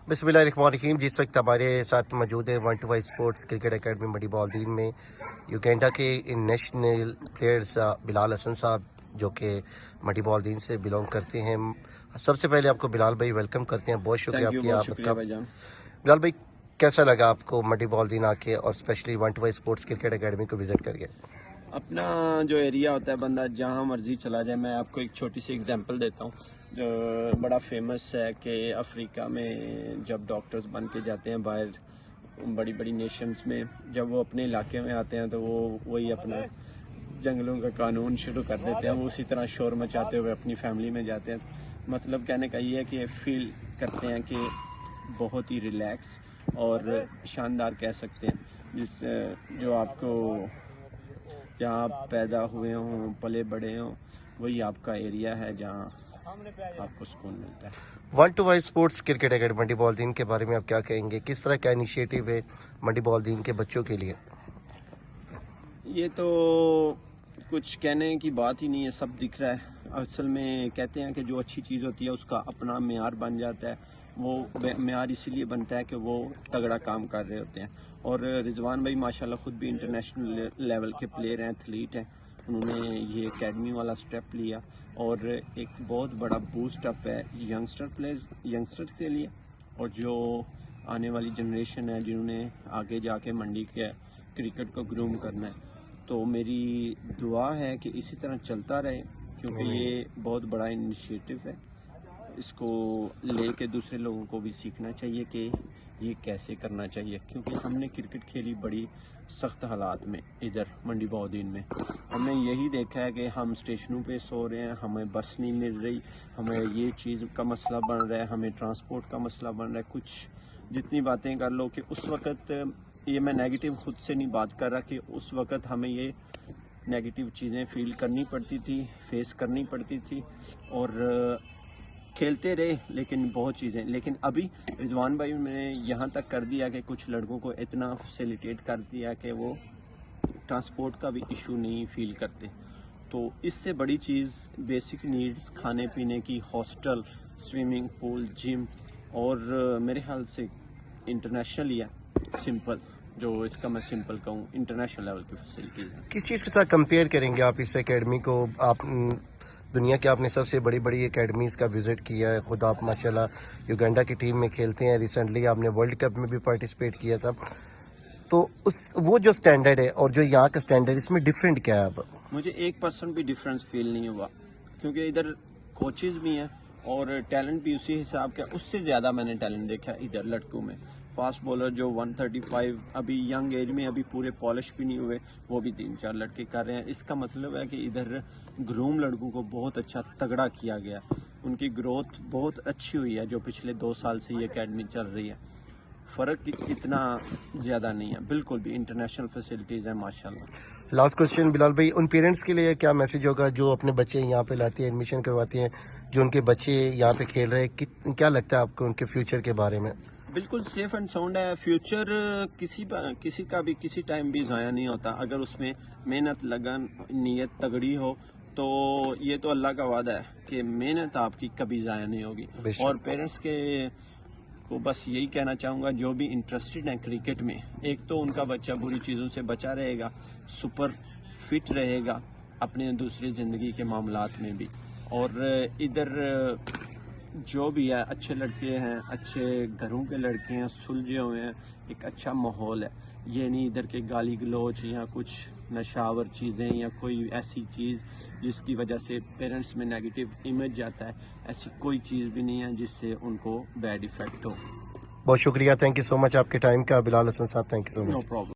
बिस्मिल्लाहिर्रहमानिर्रहीम। जिस वक्त हमारे साथ मौजूद है 125 स्पोर्ट्स क्रिकेट एकेडमी मंडी बॉलदीन में युगांडा के नेशनल प्लेयर्स बिलाल हसन साहब, जो कि मंडी बॉलदीन से बिलोंग करते हैं। सबसे पहले आपको बिलाल भाई वेलकम करते हैं, बहुत शुक्रिया आपका। बिलाल भाई, कैसा लगा आपको मंडी बॉलदीन आके और स्पेशली 125 स्पोर्ट्स क्रिकेट एकेडमी को विजिट करके? अपना जो एरिया होता है, बंदा जहाँ मर्जी चला जाए। मैं आपको एक छोटी सी एग्जांपल देता हूँ जो बड़ा फेमस है कि अफ्रीका में जब डॉक्टर्स बन के जाते हैं बाहर बड़ी बड़ी नेशंस में, जब वो अपने इलाके में आते हैं तो वो वही अपना जंगलों का कानून शुरू कर देते हैं। वो उसी तरह शोर मचाते हुए अपनी फैमिली में जाते हैं। मतलब कहने का ये है कि फील करते हैं कि बहुत ही रिलैक्स और शानदार कह सकते हैं, जिस जो आपको जहाँ आप पैदा हुए हों, पले बड़े हों, वही आपका एरिया है जहाँ आपको सुकून मिलता है। 125 स्पोर्ट्स क्रिकेट एकेडमी मंडी बॉलदीन के बारे में आप क्या कहेंगे? किस तरह का इनिशिएटिव है मंडी बॉलदीन के बच्चों के लिए? ये तो कुछ कहने की बात ही नहीं है, सब दिख रहा है। असल में कहते हैं कि जो अच्छी चीज़ होती है उसका अपना मेयार बन जाता है। वो मेयार इसीलिए बनता है कि वो तगड़ा काम कर रहे होते हैं। और रिजवान भाई माशाल्लाह खुद भी इंटरनेशनल लेवल के प्लेयर हैं, एथलीट हैं। उन्होंने ये एकेडमी वाला स्टेप लिया और एक बहुत बड़ा बूस्ट अप है यंगस्टर के लिए, और जो आने वाली जनरेशन है जिन्होंने आगे जाके मंडी के क्रिकेट को ग्रूम करना है। तो मेरी दुआ है कि इसी तरह चलता रहे, क्योंकि ये बहुत बड़ा इनिशिएटिव है। इसको लेके दूसरे लोगों को भी सीखना चाहिए कि ये कैसे करना चाहिए, क्योंकि हमने क्रिकेट खेली बड़ी सख्त हालात में। इधर मंडी बॉलदीन में हमने यही देखा है कि हम स्टेशनों पे सो रहे हैं, हमें बस नहीं मिल रही, हमें ये चीज़ का मसला बन रहा है, हमें ट्रांसपोर्ट का मसला बन रहा है। कुछ जितनी बातें कर लो कि उस वक़्त, ये मैं नेगेटिव खुद से नहीं बात कर रहा, कि उस वक़्त हमें ये नेगेटिव चीज़ें फील करनी पड़ती थी, फेस करनी पड़ती थी, और खेलते रहे लेकिन बहुत चीज़ें। लेकिन अभी रिजवान भाई ने यहाँ तक कर दिया कि कुछ लड़कों को इतना फैसिलिटेट कर दिया कि वो ट्रांसपोर्ट का भी इशू नहीं फील करते। तो इससे बड़ी चीज़ बेसिक नीड्स, खाने पीने की, हॉस्टल, स्विमिंग पूल, जिम, और मेरे ख्याल से इंटरनेशनल ही है सिंपल, जो इसका मैं सिंपल कहूँ, इंटरनेशनल लेवल की फैसिलिटीज़ हैं। किस चीज़ के साथ कंपेयर करेंगे आप इस एकेडमी को? आप दुनिया के आपने सबसे बड़ी बड़ी एकेडमीज़ का विज़िट किया है, खुद आप माशाल्लाह युगांडा की टीम में खेलते हैं, रिसेंटली आपने वर्ल्ड कप में भी पार्टिसिपेट किया था। तो वो जो स्टैंडर्ड है और जो यहाँ का स्टैंडर्ड, इसमें डिफरेंट क्या है? अब मुझे 1% भी डिफरेंस फील नहीं हुआ, क्योंकि इधर कोचेज़ भी हैं और टैलेंट भी उसी हिसाब का। उससे ज़्यादा मैंने टैलेंट देखा इधर लड़कों में। फास्ट बॉलर जो 135 अभी यंग एज में, अभी पूरे पॉलिश भी नहीं हुए, वो भी 3-4 लड़के कर रहे हैं। इसका मतलब है कि इधर ग्रूम लड़कों को बहुत अच्छा तगड़ा किया गया, उनकी ग्रोथ बहुत अच्छी हुई है। जो पिछले 2 साल से ये एकेडमी चल रही है, फ़र्क इतना ज़्यादा नहीं है, बिल्कुल भी। इंटरनेशनल फैसिलिटीज़ हैं माशाल्लाह। लास्ट क्वेश्चन बिलाल भाई, उन पेरेंट्स के लिए क्या मैसेज होगा जो अपने बच्चे यहाँ पे लाते हैं, एडमिशन करवाते हैं, जो उनके बच्चे यहाँ पे खेल रहे हैं? क्या लगता है आपको उनके फ्यूचर के बारे में? बिल्कुल सेफ एंड साउंड है। फ्यूचर किसी का भी किसी टाइम भी ज़ाया नहीं होता, अगर उसमें मेहनत, लगन, नीयत तगड़ी हो। तो ये तो अल्लाह का वादा है कि मेहनत आपकी कभी ज़ाया नहीं होगी। और पेरेंट्स के को बस यही कहना चाहूँगा, जो भी इंटरेस्टेड हैं क्रिकेट में, एक तो उनका बच्चा बुरी चीज़ों से बचा रहेगा, सुपर फिट रहेगा अपने दूसरी ज़िंदगी के मामलात में भी। और इधर जो भी है अच्छे लड़के हैं, अच्छे घरों के लड़के हैं, सुलझे हुए हैं, एक अच्छा माहौल है। ये नहीं इधर के गाली गलौज या कुछ नशावर चीज़ें या कोई ऐसी चीज़ जिसकी वजह से पेरेंट्स में नेगेटिव इमेज जाता है, ऐसी कोई चीज़ भी नहीं है जिससे उनको बैड इफ़ेक्ट हो। बहुत शुक्रिया, थैंक यू सो मच आपके टाइम का बिलाल हसन साहब, thank you so much. No problem.